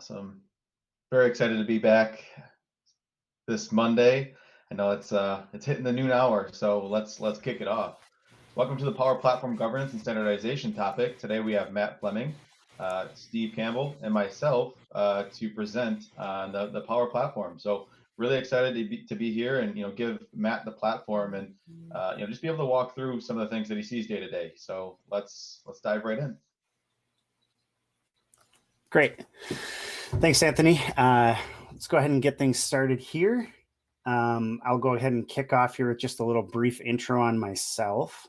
Awesome. Very excited to be back this Monday. I know it's hitting the noon hour, so let's kick it off. Welcome to the Power Platform Governance and Standardization topic. Today we have Matt Fleming, Steve Campbell, and myself to present on the Power Platform. So really excited to be here and give Matt the platform and just be able to walk through some of the things that he sees day to day. So let's dive right in. Great. Thanks, Anthony. Let's go ahead and get things started here. I'll go ahead and kick off here with just a little brief intro on myself.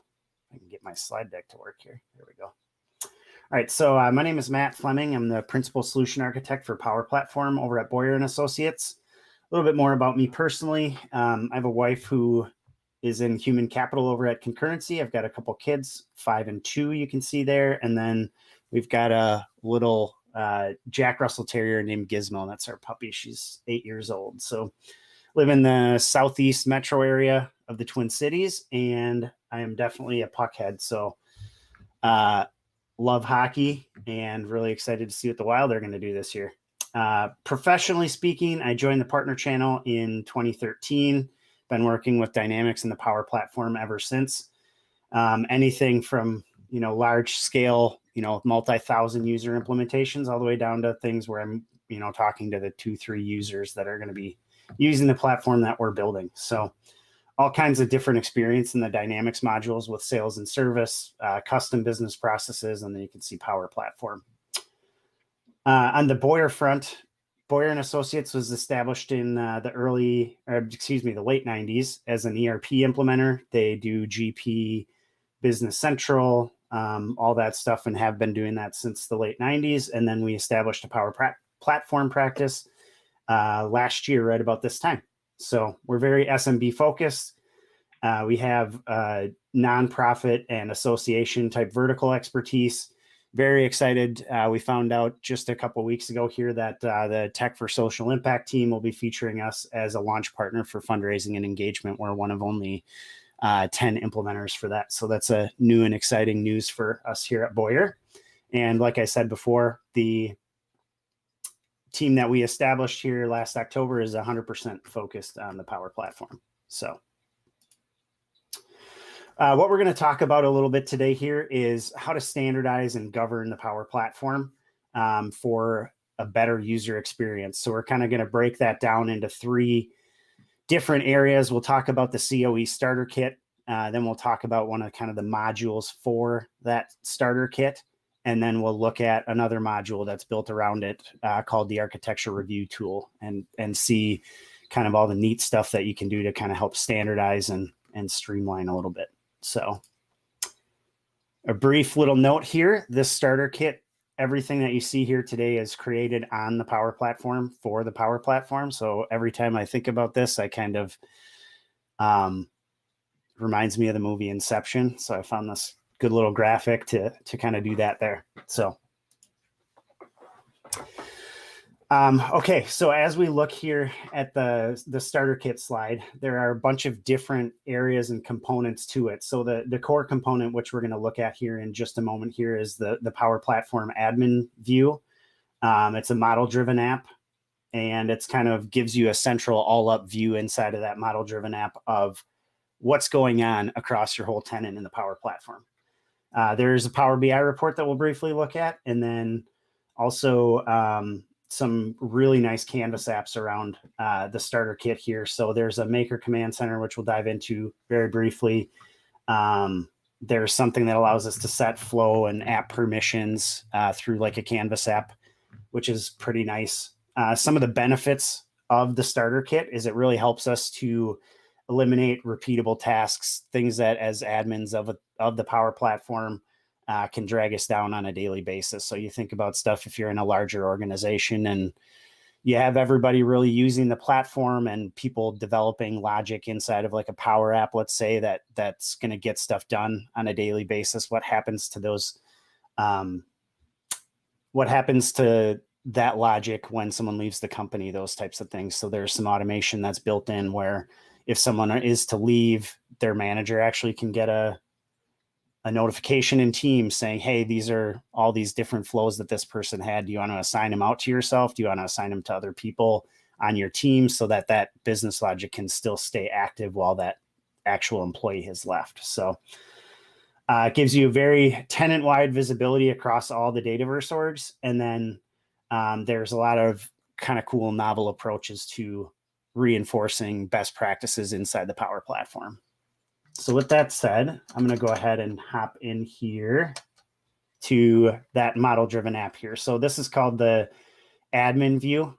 I can get my slide deck to work here. There we go. All right. So my name is Matt Fleming. I'm the principal solution architect for Power Platform over at Boyer & Associates. A little bit more about me personally. I have a wife who is in human capital over at Concurrency. I've got a couple kids, 5 and 2, you can see there. And then we've got a little Jack Russell Terrier named Gizmo. That's our puppy. She's 8 years old. So live in the southeast metro area of the Twin Cities, and I am definitely a puckhead. So love hockey and really excited to see what the Wild are going to do this year. Professionally speaking, I joined the partner channel in 2013. Been working with Dynamics and the Power Platform ever since. Anything from large scale, multi-thousand user implementations all the way down to things where I'm, talking to the 2-3 users that are going to be using the platform that we're building. So all kinds of different experience in the Dynamics modules with sales and service, custom business processes, and then you can see Power Platform. On the Boyer front, Boyer & Associates was established in the late 90s as an ERP implementer. They do GP, Business Central, all that stuff, and have been doing that since the late 90s. And then we established a Power Platform practice last year, right about this time. So we're very SMB focused. We have nonprofit and association type vertical expertise. Very excited. We found out just a couple of weeks ago here that the Tech for Social Impact team will be featuring us as a launch partner for fundraising and engagement. We're one of only 10 implementers for that. So that's a new and exciting news for us here at Boyer. And like I said before, the team that we established here last October is 100% focused on the Power Platform. So what we're going to talk about a little bit today here is how to standardize and govern the Power Platform for a better user experience. So we're kind of going to break that down into 3 different areas. We'll talk about the COE starter kit. Then we'll talk about one of the modules for that starter kit. And then we'll look at another module that's built around it called the architecture review tool and see kind of all the neat stuff that you can do to kind of help standardize and streamline a little bit. So a brief little note here, this starter kit, everything that you see here today is created on the Power Platform for the Power Platform. So every time I think about this, I kind of reminds me of the movie Inception. So I found this good little graphic to kind of do that there. So, okay. So as we look here at the starter kit slide, there are a bunch of different areas and components to it. So the core component, which we're going to look at here in just a moment here, is the Power Platform admin view. It's a model-driven app, and it's kind of gives you a central all-up view inside of that model-driven app of what's going on across your whole tenant in the Power Platform. There's a Power BI report that we'll briefly look at, and then also some really nice Canvas apps around the starter kit here. So there's a Maker Command Center, which we'll dive into very briefly. There's something that allows us to set flow and app permissions through like a Canvas app, which is pretty nice. Some of the benefits of the starter kit is it really helps us to eliminate repeatable tasks, things that as admins of the Power Platform can drag us down on a daily basis. So you think about stuff if you're in a larger organization and you have everybody really using the platform and people developing logic inside of like a Power App, let's say that's going to get stuff done on a daily basis. What happens to those? What happens to that logic when someone leaves the company? Those types of things. So there's some automation that's built in where if someone is to leave, their manager actually can get a a notification in Teams saying, hey, these are all these different flows that this person had. Do you want to assign them out to yourself? Do you want to assign them to other people on your team so that that business logic can still stay active while that actual employee has left? So it gives you very tenant-wide visibility across all the Dataverse orgs. And then there's a lot of kind of cool novel approaches to reinforcing best practices inside the Power Platform. So with that said, I'm going to go ahead and hop in here to that model-driven app here. So this is called the admin view.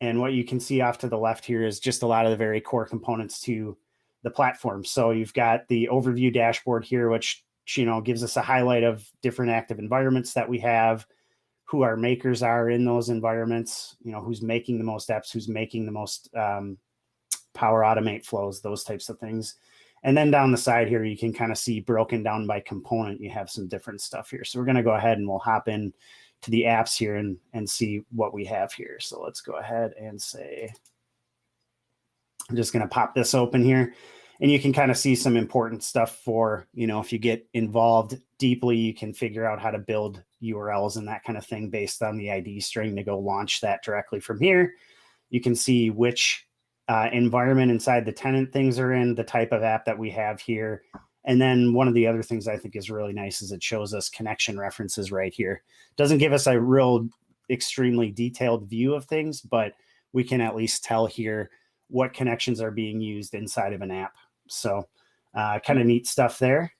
And what you can see off to the left here is just a lot of the very core components to the platform. So you've got the overview dashboard here, which gives us a highlight of different active environments that we have, who our makers are in those environments, who's making the most apps, who's making the most Power Automate flows, those types of things. And then down the side here, you can kind of see broken down by component. You have some different stuff here. So we're going to go ahead and we'll hop in to the apps here and see what we have here. So let's go ahead and say, I'm just going to pop this open here. And you can kind of see some important stuff for, if you get involved deeply, you can figure out how to build URLs and that kind of thing based on the ID string to go launch that directly from here. You can see which environment inside the tenant things are in, the type of app that we have here. And then one of the other things I think is really nice is it shows us connection references right here. Doesn't give us a real extremely detailed view of things, but we can at least tell here what connections are being used inside of an app. So kind of neat stuff there.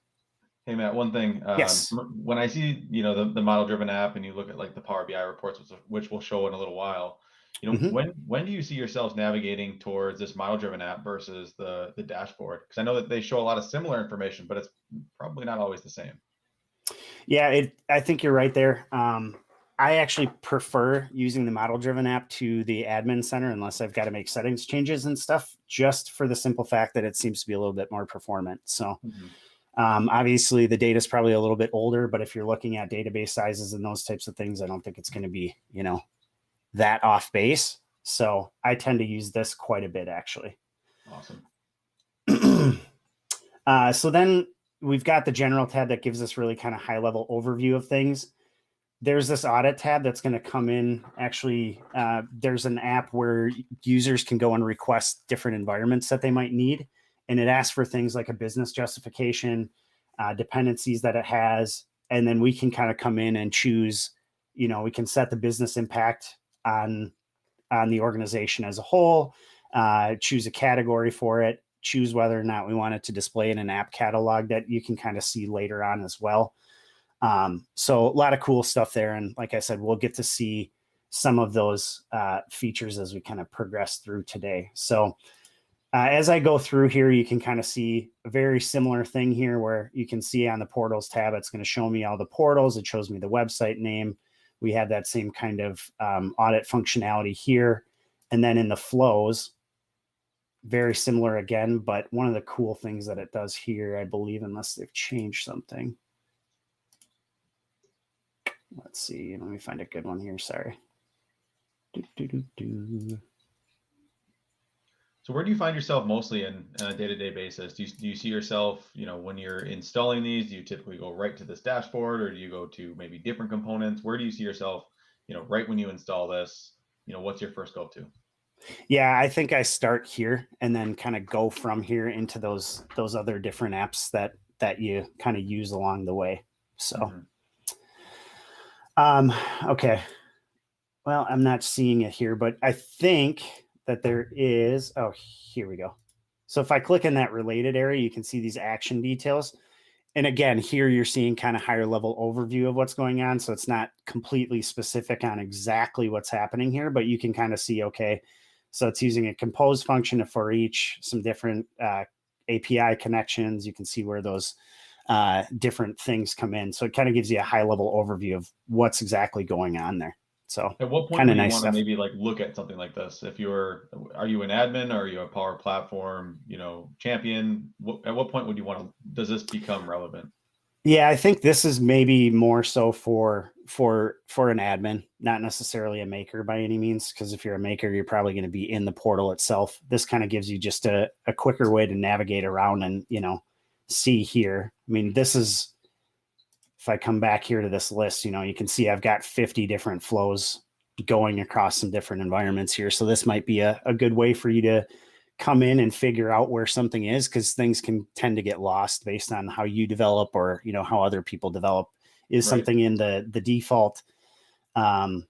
Hey, Matt, one thing. Yes. When I see, the model-driven app and you look at like the Power BI reports, which we'll show in a little while, when do you see yourselves navigating towards this model-driven app versus the dashboard? Because I know that they show a lot of similar information, but it's probably not always the same. Yeah, I think you're right there. I actually prefer using the model-driven app to the admin center unless I've got to make settings changes and stuff, just for the simple fact that it seems to be a little bit more performant. So obviously the data is probably a little bit older, but if you're looking at database sizes and those types of things, I don't think it's going to be, that off base. So I tend to use this quite a bit, actually. Awesome. So then we've got the general tab that gives us really kind of high level overview of things. There's this audit tab that's going to come in. Actually, there's an app where users can go and request different environments that they might need. And it asks for things like a business justification, dependencies that it has. And then we can kind of come in and choose, we can set the business impact on the organization as a whole, choose a category for it, choose whether or not we want it to display in an app catalog that you can kind of see later on as well. So a lot of cool stuff there. And like I said, we'll get to see some of those features as we kind of progress through today. So as I go through here, you can kind of see a very similar thing here where you can see on the portals tab, it's going to show me all the portals. It shows me the website name. We have that same kind of audit functionality here. And then in the flows, very similar again, but one of the cool things that it does here, I believe, unless they've changed something. Let's see. Let me find a good one here. Sorry. So where do you find yourself mostly on a day-to-day basis? Do you see yourself, when you're installing these, do you typically go right to this dashboard, or do you go to maybe different components? Where do you see yourself, right when you install this, what's your first go-to? Yeah, I think I start here and then kind of go from here into those other different apps that you kind of use along the way. So, okay. Well, I'm not seeing it here, but I think that there is, oh, here we go. So if I click in that related area, you can see these action details. And again, here you're seeing kind of higher level overview of what's going on. So it's not completely specific on exactly what's happening here, but you can kind of see, okay, so it's using a compose function for each, some different API connections. You can see where those different things come in. So it kind of gives you a high level overview of what's exactly going on there. So at what point do you want to maybe like look at something like this? Are you an admin, or are you a Power Platform, champion? At what point would you does this become relevant? Yeah, I think this is maybe more so for an admin, not necessarily a maker by any means, because if you're a maker, you're probably going to be in the portal itself. This kind of gives you just a quicker way to navigate around and, see here. I mean, this is if I come back here to this list, you can see I've got 50 different flows going across some different environments here. So this might be a good way for you to come in and figure out where something is, because things can tend to get lost based on how you develop or, how other people develop. Is something in the default, in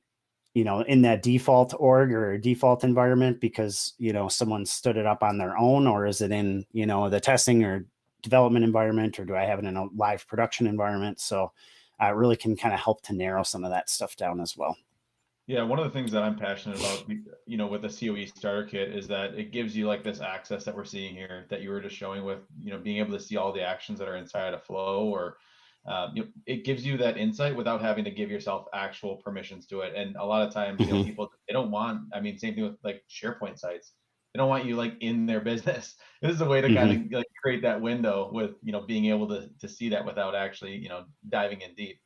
that default org or default environment because, someone stood it up on their own, or is it in, the testing or development environment, or do I have it in a live production environment? So it really can kind of help to narrow some of that stuff down as well. Yeah, one of the things that I'm passionate about, with the COE starter kit is that it gives you like this access that we're seeing here that you were just showing with, being able to see all the actions that are inside a flow, or it gives you that insight without having to give yourself actual permissions to it. And a lot of times, people, they don't want, same thing with like SharePoint sites. They don't want you like in their business. This is a way to kind of like create that window with, being able to see that without actually, diving in deep.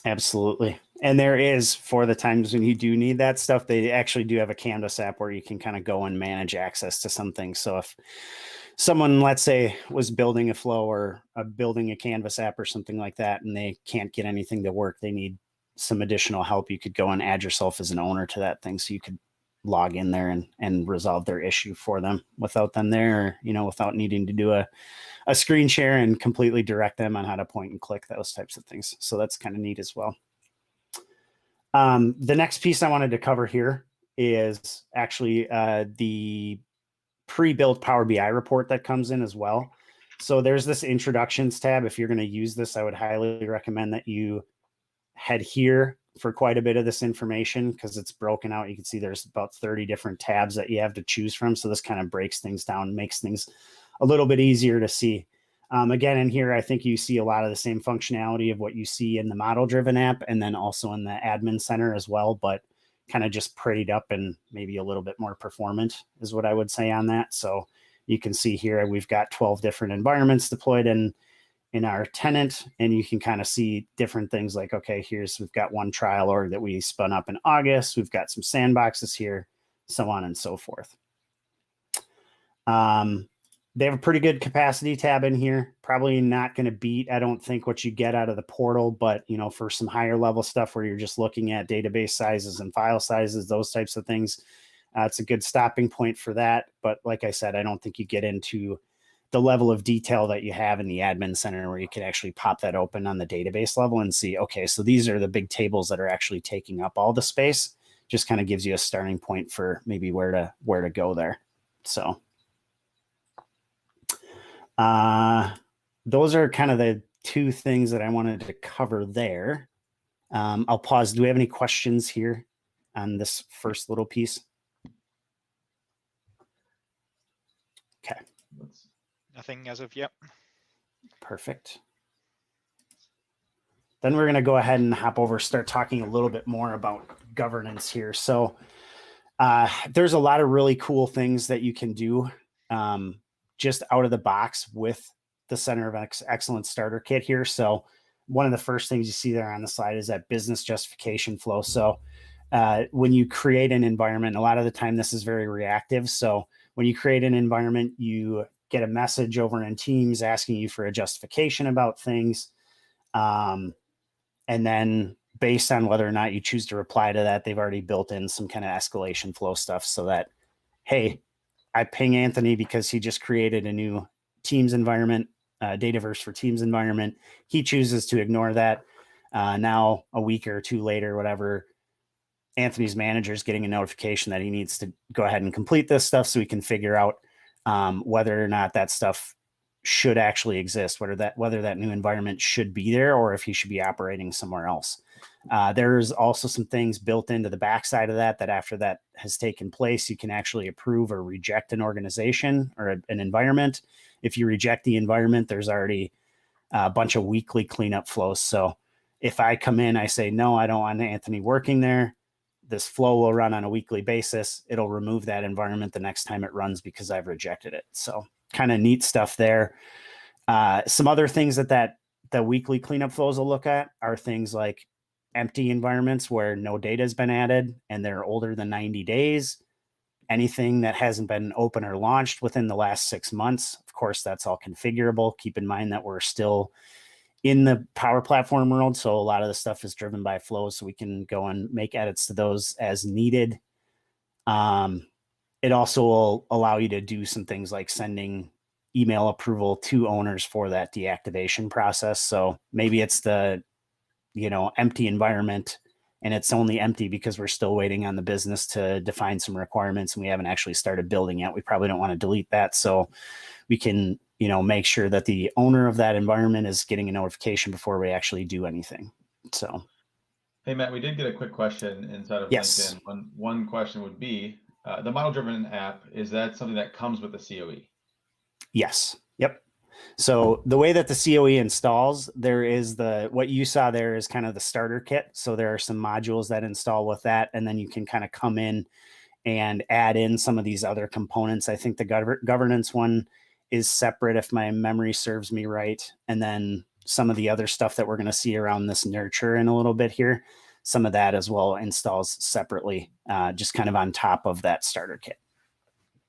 Absolutely. And there is, for the times when you do need that stuff, they actually do have a Canvas app where you can kind of go and manage access to some things. So if someone, let's say, was building a flow or building a Canvas app or something like that, and they can't get anything to work, they need some additional help, you could go and add yourself as an owner to that thing. So you could log in there and resolve their issue for them without them there, or, without needing to do a screen share and completely direct them on how to point and click, those types of things. So that's kind of neat as well. The next piece I wanted to cover here is actually the pre-built Power BI report that comes in as well. So there's this introductions tab. If you're going to use this, I would highly recommend that you head here for quite a bit of this information, because it's broken out. You can see there's about 30 different tabs that you have to choose from. So this kind of breaks things down, makes things a little bit easier to see. Again, in here, I think you see a lot of the same functionality of what you see in the model-driven app, and then also in the admin center as well, but kind of just prettied up and maybe a little bit more performant is what I would say on that. So you can see here, we've got 12 different environments deployed in our tenant, and you can kind of see different things like, okay, we've got one trial org that we spun up in August. We've got some sandboxes here, so on and so forth. They have a pretty good capacity tab in here. Probably not going to beat, I don't think, what you get out of the portal, but for some higher level stuff where you're just looking at database sizes and file sizes, those types of things, it's a good stopping point for that. But like I said, I don't think you get into the level of detail that you have in the admin center, where you can actually pop that open on the database level and see, okay, so these are the big tables that are actually taking up all the space. Just kind of gives you a starting point for maybe where to go there. So those are kind of the two things that I wanted to cover there. I'll pause. Do we have any questions here on this first little piece? Okay. Nothing as of yet. Perfect. Then we're going to go ahead and hop over, start talking a little bit more about governance here. So there's a lot of really cool things that you can do just out of the box with the Center of Excellence starter kit here. So one of the first things you see there on the slide is that business justification flow. So when you create an environment, a lot of the time this is very reactive. So when you create an environment, you get a message over in Teams asking you for a justification about things. And then based on whether or not you choose to reply to that, they've already built in some kind of escalation flow stuff so that, hey, I ping Anthony because he just created a new Teams environment, Dataverse for Teams environment. He chooses to ignore that. Now, a week or two later, whatever, Anthony's manager is getting a notification that he needs to go ahead and complete this stuff so we can figure out whether or not that stuff should actually exist, whether that new environment should be there or if he should be operating somewhere else. There's also some things built into the backside of that after that has taken place, you can actually approve or reject an organization or an environment. If you reject the environment, there's already a bunch of weekly cleanup flows. So if I come in, I say, no, I don't want Anthony working there, this flow will run on a weekly basis. It'll remove that environment the next time it runs because I've rejected it. So kind of neat stuff there. Some other things that the weekly cleanup flows will look at are things like empty environments where no data has been added and they're older than 90 days. Anything that hasn't been open or launched within the last 6 months. Of course, that's all configurable. Keep in mind that we're still in the Power Platform world. So a lot of the stuff is driven by flows, so we can go and make edits to those as needed. It also will allow you to do some things like sending email approval to owners for that deactivation process. So maybe it's the, empty environment, and it's only empty because we're still waiting on the business to define some requirements and we haven't actually started building yet. We probably don't want to delete that. So we can, make sure that the owner of that environment is getting a notification before we actually do anything. So. Hey, Matt, we did get a quick question inside of Yes. LinkedIn. One question would be, the model-driven app, is that something that comes with the COE? Yes. Yep. So the way that the COE installs, there is what you saw there is kind of the starter kit. So there are some modules that install with that, and then you can kind of come in and add in some of these other components. I think the governance one is separate, if my memory serves me right. And then some of the other stuff that we're going to see around this nurture in a little bit here, some of that as well installs separately, just kind of on top of that starter kit.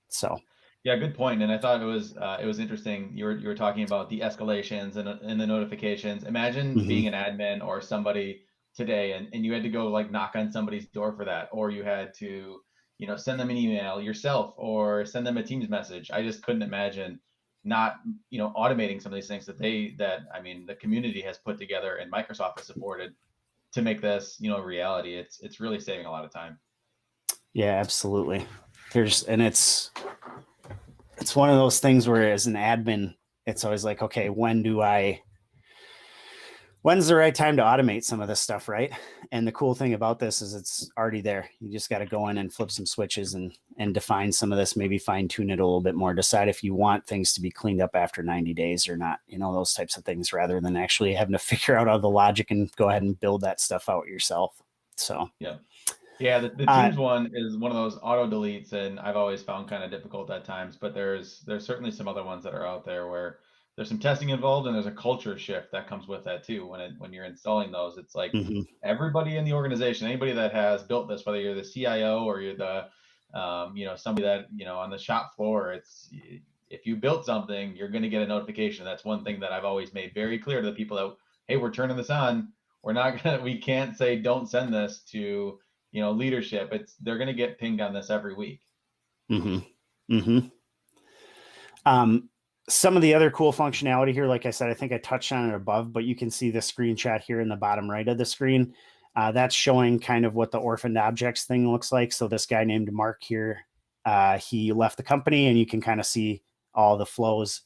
So. Yeah, good point. And I thought it was interesting. You were talking about the escalations and the notifications. Imagine being an admin or somebody today, and you had to go like knock on somebody's door for that, or you had to, send them an email yourself or send them a Teams message. I just couldn't imagine not, automating some of these things that the community has put together and Microsoft has supported to make this, reality. It's really saving a lot of time. Yeah, absolutely. It's one of those things where as an admin, it's always like, okay, when's the right time to automate some of this stuff, right? And the cool thing about this is it's already there. You just got to go in and flip some switches and define some of this, maybe fine tune it a little bit more, decide if you want things to be cleaned up after 90 days or not, those types of things, rather than actually having to figure out all the logic and go ahead and build that stuff out yourself. So, yeah. Yeah, the Teams one is one of those auto deletes, and I've always found kind of difficult at times, but there's certainly some other ones that are out there where there's some testing involved, and there's a culture shift that comes with that too. When you're installing those, it's like everybody in the organization, anybody that has built this, whether you're the CIO or you're the somebody that, on the shop floor, if you built something, you're going to get a notification. That's one thing that I've always made very clear to the people that, hey, we're turning this on. We can't say don't send this to leadership. They're going to get pinged on this every week. Some of the other cool functionality here, like I said, I think I touched on it above, but you can see the screenshot here in the bottom right of the screen. That's showing kind of what the orphaned objects thing looks like. So this guy named Mark here, he left the company, and you can kind of see all the flows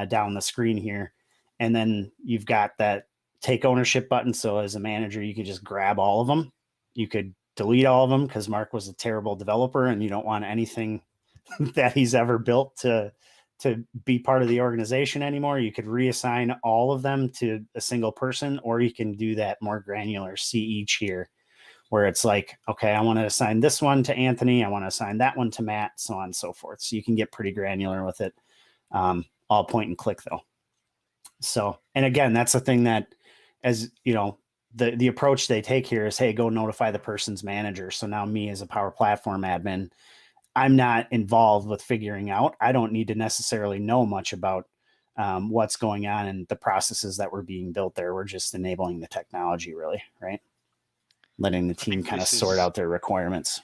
down the screen here. And then you've got that take ownership button. So as a manager, you could just grab all of them. You could delete all of them because Mark was a terrible developer and you don't want anything that he's ever built to be part of the organization anymore. You could reassign all of them to a single person, or you can do that more granular see each here, where it's like, okay, I want to assign this one to Anthony. I want to assign that one to Matt, so on and so forth. So you can get pretty granular with it. All point and click though. So, and again, that's the thing that, as the approach they take here is, hey, go notify the person's manager. So now me as a Power Platform admin, I'm not involved with figuring out. I don't need to necessarily know much about what's going on and the processes that were being built there. We're just enabling the technology, really, right? Letting the team kind of sort out their requirements.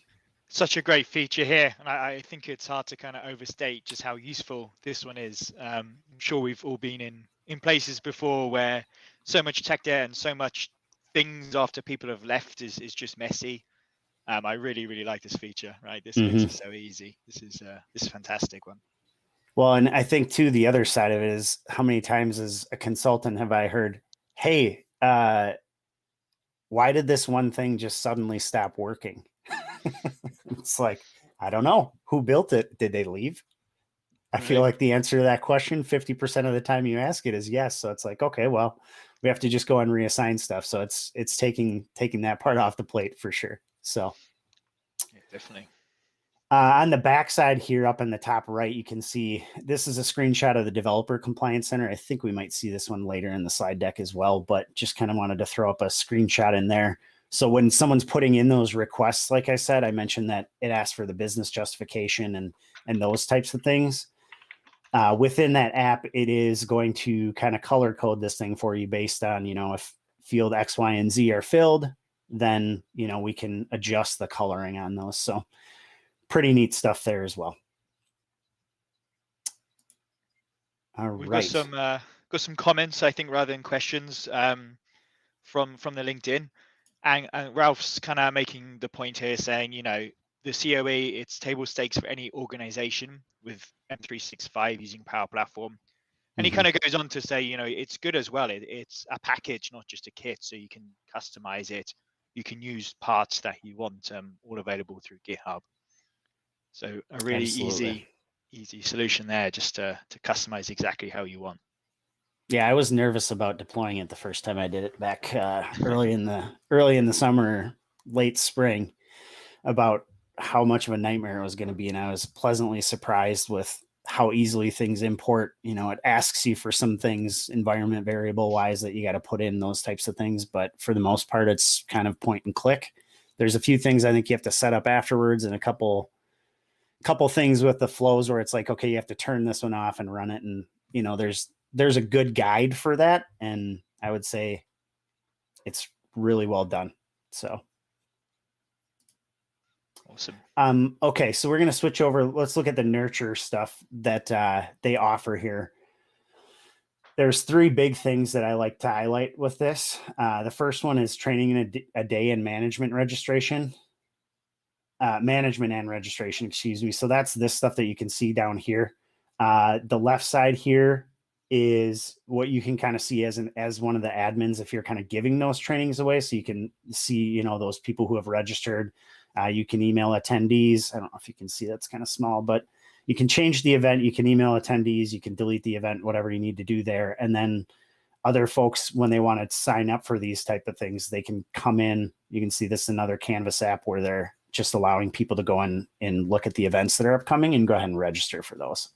Such a great feature here. And I think it's hard to kind of overstate just how useful this one is. I'm sure we've all been in places before where so much tech debt and so much things after people have left is just messy. I really, really like this feature, right? This makes it so easy. This is a fantastic one. Well, and I think too, the other side of it is, how many times as a consultant have I heard, hey, why did this one thing just suddenly stop working? It's like, I don't know. Who built it? Did they leave? I feel like the answer to that question, 50% of the time you ask it, is yes. So it's like, okay, well, we have to just go and reassign stuff. So it's taking that part off the plate for sure. So yeah, definitely. On the back side here up in the top right, you can see this is a screenshot of the Developer Compliance Center. I think we might see this one later in the slide deck as well, but just kind of wanted to throw up a screenshot in there. So when someone's putting in those requests, like I said, I mentioned that it asks for the business justification and those types of things. Within that app, it is going to kind of color code this thing for you based on, if field X, Y, and Z are filled, then, we can adjust the coloring on those. So pretty neat stuff there as well. All We've right. got some comments, I think, rather than questions from the LinkedIn. And Ralph's kind of making the point here saying, the COE, it's table stakes for any organization with M365 using Power Platform. And he kind of goes on to say, it's good as well. It's a package, not just a kit. So you can customize it. You can use parts that you want, all available through GitHub. So a really easy solution there, just to customize exactly how you want. Yeah, I was nervous about deploying it the first time I did it back early in the summer, late spring, about how much of a nightmare it was going to be, and I was pleasantly surprised with how easily things import. It asks you for some things environment variable wise that you got to put in, those types of things, but for the most part, it's kind of point and click. There's a few things I think you have to set up afterwards, and a couple things with the flows where it's like, okay, you have to turn this one off and run it, and there's a good guide for that, and I would say it's really well done. So awesome. Okay, so we're going to switch over. Let's look at the nurture stuff that they offer here. There's 3 big things that I like to highlight with this. The first one is training in a day in management and registration. Excuse me. So that's this stuff that you can see down here. The left side here is what you can kind of see as one of the admins if you're kind of giving those trainings away. So you can see, those people who have registered. You can email attendees. I don't know if you can see, that's kind of small, but you can change the event. You can email attendees. You can delete the event, whatever you need to do there. And then other folks, when they want to sign up for these type of things, they can come in. You can see this is another Canvas app where they're just allowing people to go in and look at the events that are upcoming and go ahead and register for those.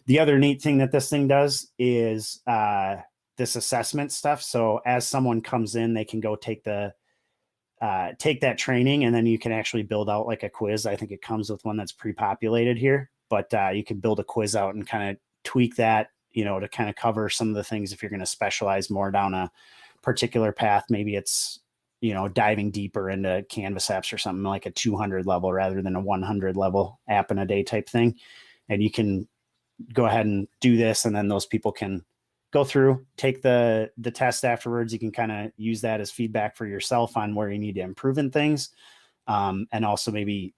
The other neat thing that this thing does is this assessment stuff. So as someone comes in, they can go take that training, and then you can actually build out like a quiz. I think it comes with one that's pre-populated here, but you can build a quiz out and kind of tweak that, to kind of cover some of the things if you're going to specialize more down a particular path. Maybe it's, diving deeper into Canvas apps or something like a 200 level rather than a 100 level app in a day type thing. And you can go ahead and do this, and then those people can go through, take the test afterwards. You can kind of use that as feedback for yourself on where you need to improve in things. And also maybe,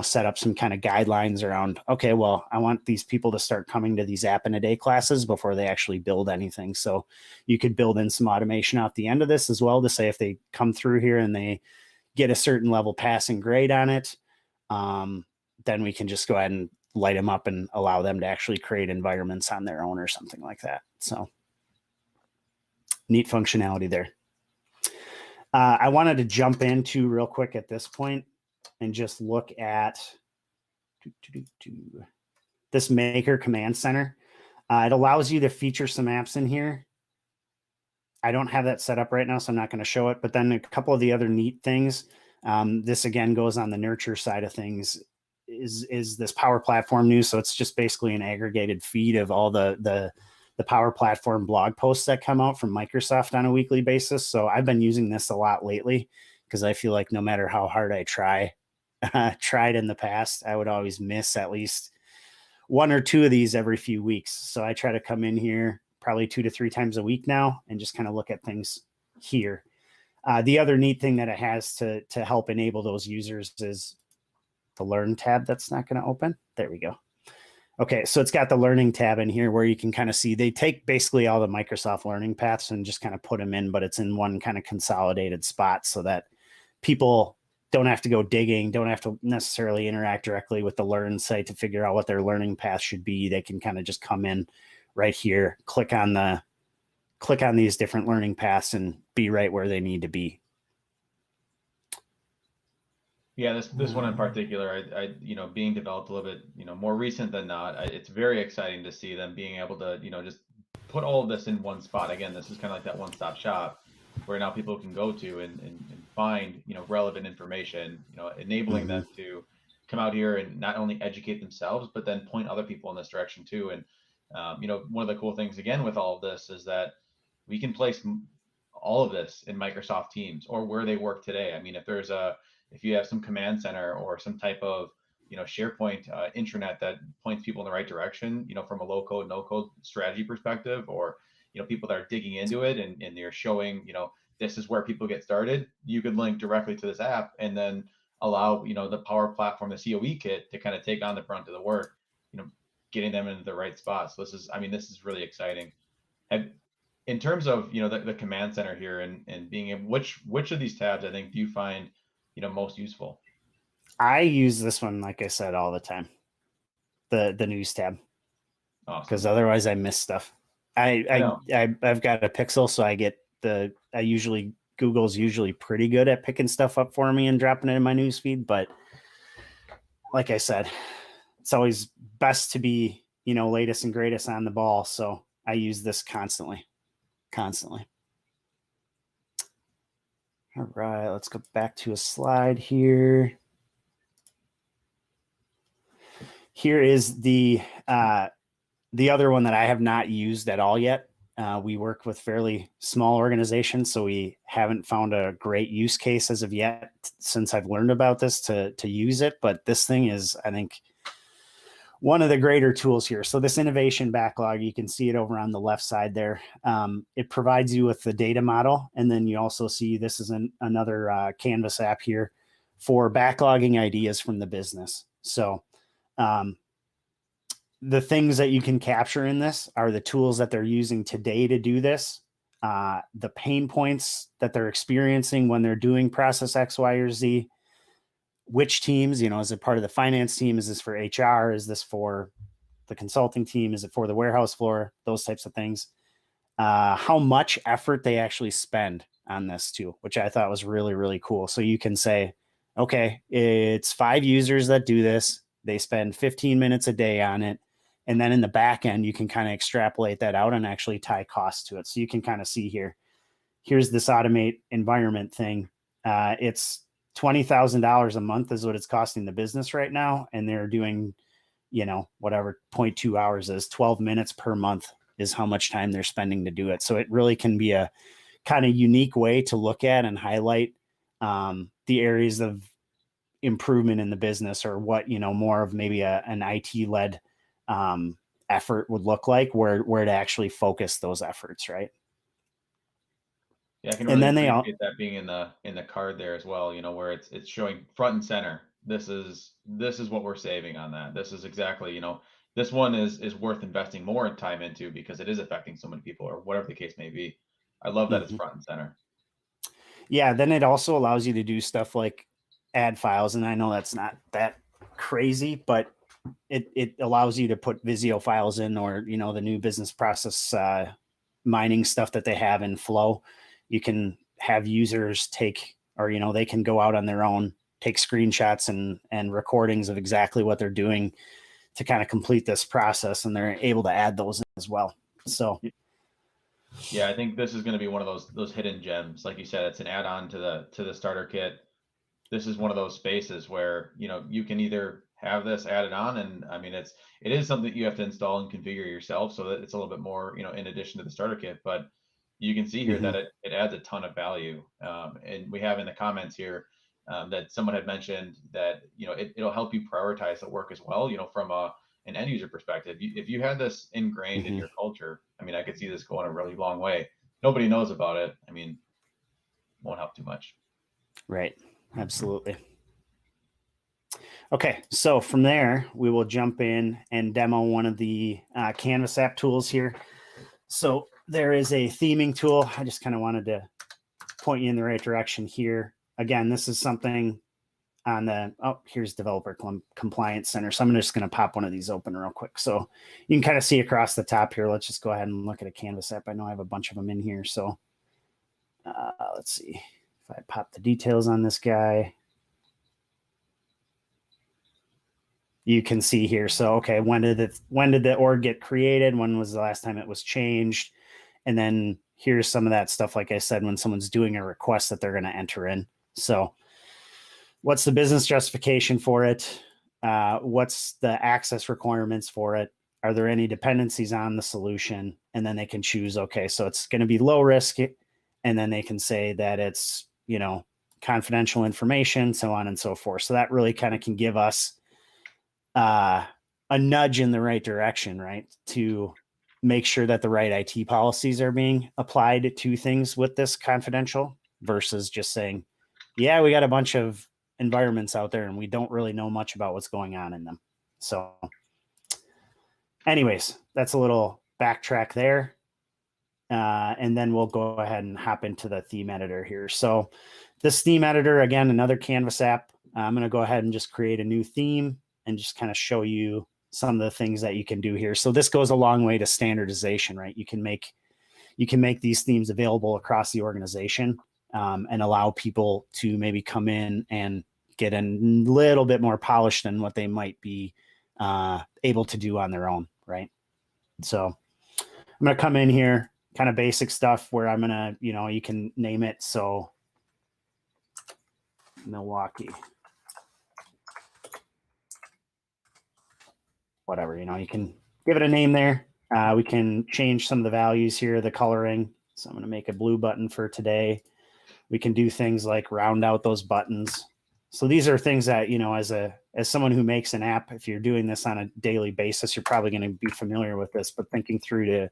set up some kind of guidelines around, okay, well, I want these people to start coming to these app in a day classes before they actually build anything. So you could build in some automation out the end of this as well to say, if they come through here and they get a certain level passing grade on it, then we can just go ahead and light them up and allow them to actually create environments on their own or something like that. So neat functionality there. I wanted to jump into real quick at this point and just look at this Maker Command Center. It allows you to feature some apps in here. I don't have that set up right now, so I'm not going to show it. But then a couple of the other neat things. This again goes on the nurture side of things. Is this Power Platform news? So it's just basically an aggregated feed of all the Power Platform blog posts that come out from Microsoft on a weekly basis. So I've been using this a lot lately because I feel like no matter how hard I tried in the past, I would always miss at least 1 or 2 of these every few weeks. So I try to come in here probably 2 to 3 times a week now and just kind of look at things here. The other neat thing that it has to help enable those users is the Learn tab that's not going to open. There we go. Okay, so it's got the Learning tab in here where you can kind of see they take basically all the Microsoft Learning paths and just kind of put them in, but it's in one kind of consolidated spot so that people don't have to go digging, don't have to necessarily interact directly with the Learn site to figure out what their learning path should be. They can kind of just come in right here, click on these different learning paths and be right where they need to be. Yeah, this one in particular, I being developed a little bit, more recent than not. It's very exciting to see them being able to, just put all of this in one spot. Again, this is kind of like that one-stop shop where now people can go to and find, relevant information, enabling them to come out here and not only educate themselves, but then point other people in this direction too. And one of the cool things again with all of this is that we can place all of this in Microsoft Teams or where they work today. I mean, if you have some command center or some type of SharePoint intranet that points people in the right direction, from a low code, no code strategy perspective, or people that are digging into it and they're showing, this is where people get started, you could link directly to this app and then allow the Power Platform, the COE kit, to kind of take on the brunt of the work, getting them into the right spot. So this is really exciting. In terms of the command center here and being able, which of these tabs I think do you find most useful? I use this one, like I said, all the time. The news tab, because otherwise I miss stuff. I've got a Pixel, so Google's usually pretty good at picking stuff up for me and dropping it in my news feed. But like I said, it's always best to be latest and greatest on the ball. So I use this constantly. All right, let's go back to a slide here. Here is the other one that I have not used at all yet. We work with fairly small organizations, so we haven't found a great use case as of yet since I've learned about this to use it. But this thing is, I think, one of the greater tools here. So this innovation backlog, you can see it over on the left side there. It provides you with the data model. And then you also see this is another Canvas app here for backlogging ideas from the business. So the things that you can capture in this are the tools that they're using today to do this, the pain points that they're experiencing when they're doing process X, Y, or Z, which teams, is it part of the finance team? Is this for HR? Is this for the consulting team? Is it for the warehouse floor? Those types of things. How much effort they actually spend on this too, which I thought was really, really cool. So you can say, okay, it's 5 users that do this. They spend 15 minutes a day on it. And then in the back end, you can kind of extrapolate that out and actually tie costs to it. So you can kind of see here's this automate environment thing. It's $20,000 a month is what it's costing the business right now. And they're doing, whatever 0.2 hours is, 12 minutes per month is how much time they're spending to do it. So it really can be a kind of unique way to look at and highlight the areas of improvement in the business, or what, more of maybe an IT led effort would look like, where to actually focus those efforts. Right. Yeah, I can really appreciate that being in the card there as well, where it's showing front and center. This is what we're saving on that. This is exactly, this one is worth investing more time into because it is affecting so many people, or whatever the case may be. I love that it's front and center. Yeah, then it also allows you to do stuff like add files, and I know that's not that crazy, but it allows you to put Visio files in, or the new business process mining stuff that they have in Flow. You can have users take, or they can go out on their own, take screenshots and recordings of exactly what they're doing to kind of complete this process, and they're able to add those in as well. So yeah, I think this is going to be one of those hidden gems. Like you said, it's an add-on to the starter kit. This is one of those spaces where you can either have this added on, and I mean it is something that you have to install and configure yourself, so that it's a little bit more in addition to the starter kit. But you can see here that it adds a ton of value. And we have in the comments here that someone had mentioned that it'll help you prioritize the work as well. From an end user perspective, if you had this ingrained in your culture, I mean, I could see this going a really long way. Nobody knows about it. I mean, won't help too much. Right. Absolutely. Okay, so from there, we will jump in and demo one of the Canvas app tools here. So there is a theming tool. I just kind of wanted to point you in the right direction here. Again, this is something on here's Developer Compliance Center. So I'm just going to pop one of these open real quick. So you can kind of see across the top here. Let's just go ahead and look at a Canvas app. I know I have a bunch of them in here. So let's see if I pop the details on this guy. You can see here. So, okay, when did the org get created? When was the last time it was changed? And then here's some of that stuff, like I said, when someone's doing a request that they're going to enter in. So what's the business justification for it? what's the access requirements for it? Are there any dependencies on the solution? And then they can choose, okay, so it's going to be low risk. And then they can say that it's, confidential information, so on and so forth. So that really kind of can give us a nudge in the right direction, right? To make sure that the right IT policies are being applied to things with this confidential versus just saying, yeah, we got a bunch of environments out there and we don't really know much about what's going on in them. So anyways, that's a little backtrack there. And then we'll go ahead and hop into the theme editor here. So this theme editor, again, another Canvas app. I'm going to go ahead and just create a new theme and just kind of show you some of the things that you can do here. So this goes a long way to standardization, right? You can make these themes available across the organization and allow people to maybe come in and get a little bit more polished than what they might be able to do on their own, right? So I'm going to come in here, kind of basic stuff where I'm going to, you can name it. So Milwaukee, whatever, you can give it a name there. We can change some of the values here, the coloring. So I'm going to make a blue button for today. We can do things like round out those buttons. So these are things that, as someone who makes an app, if you're doing this on a daily basis, you're probably going to be familiar with this, but thinking through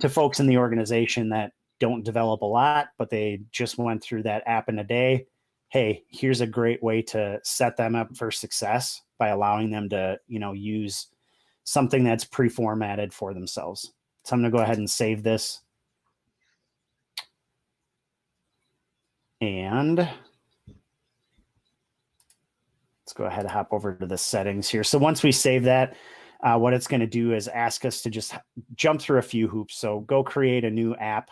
to folks in the organization that don't develop a lot, but they just went through that app in a day. Hey, here's a great way to set them up for success by allowing them to, use something that's pre-formatted for themselves. So I'm going to go ahead and save this. And let's go ahead and hop over to the settings here. So once we save that, what it's going to do is ask us to just jump through a few hoops. So go create a new app,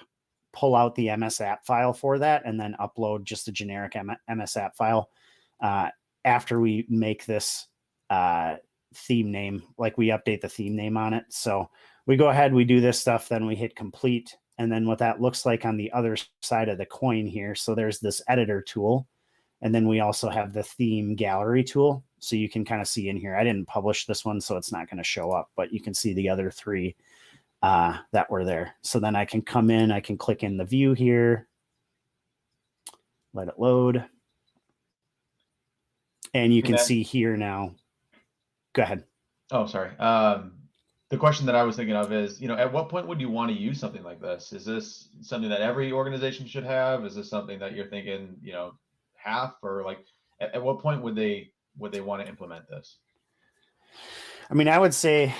pull out the MS app file for that, and then upload just a generic MS app file after we make this theme name, like we update the theme name on it. So we go ahead, we do this stuff, then we hit complete. And then what that looks like on the other side of the coin here. So there's this editor tool. And then we also have the theme gallery tool. So you can kind of see in here, I didn't publish this one, so it's not going to show up, but you can see the other three that were there. So then I can come in, I can click in the view here, let it load. And you can see here now. Go ahead. Oh, sorry. The question that I was thinking of is, at what point would you want to use something like this? Is this something that every organization should have? Is this something that you're thinking, half, or like at what point would they want to implement this? I mean, I would say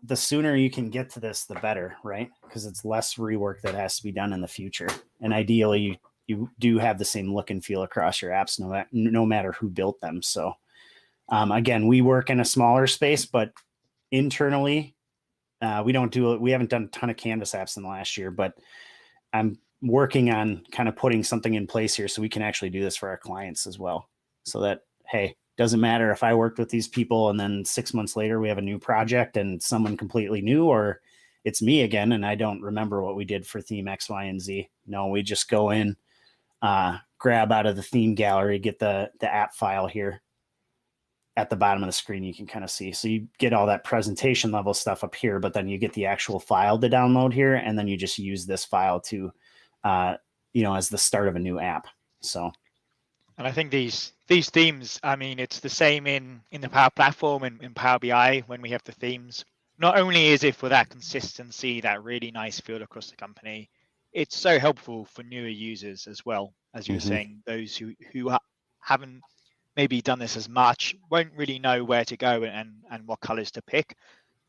the sooner you can get to this, the better, right? Because it's less rework that has to be done in the future. And ideally you do have the same look and feel across your apps, no matter who built them. So again, we work in a smaller space, but internally, we haven't done a ton of Canvas apps in the last year, but I'm working on kind of putting something in place here so we can actually do this for our clients as well. So that, hey, doesn't matter if I worked with these people and then 6 months later we have a new project and someone completely new, or it's me again and I don't remember what we did for theme X, Y, and Z. No, we just go in, grab out of the theme gallery, get the app file here. At the bottom of the screen, you can kind of see. So you get all that presentation level stuff up here, but then you get the actual file to download here, and then you just use this file to, as the start of a new app. So, and I think these themes, I mean, it's the same in the Power Platform and in Power BI when we have the themes. Not only is it for that consistency, that really nice feel across the company, it's so helpful for newer users as well, as you were saying, those who haven't maybe done this as much, won't really know where to go and what colors to pick.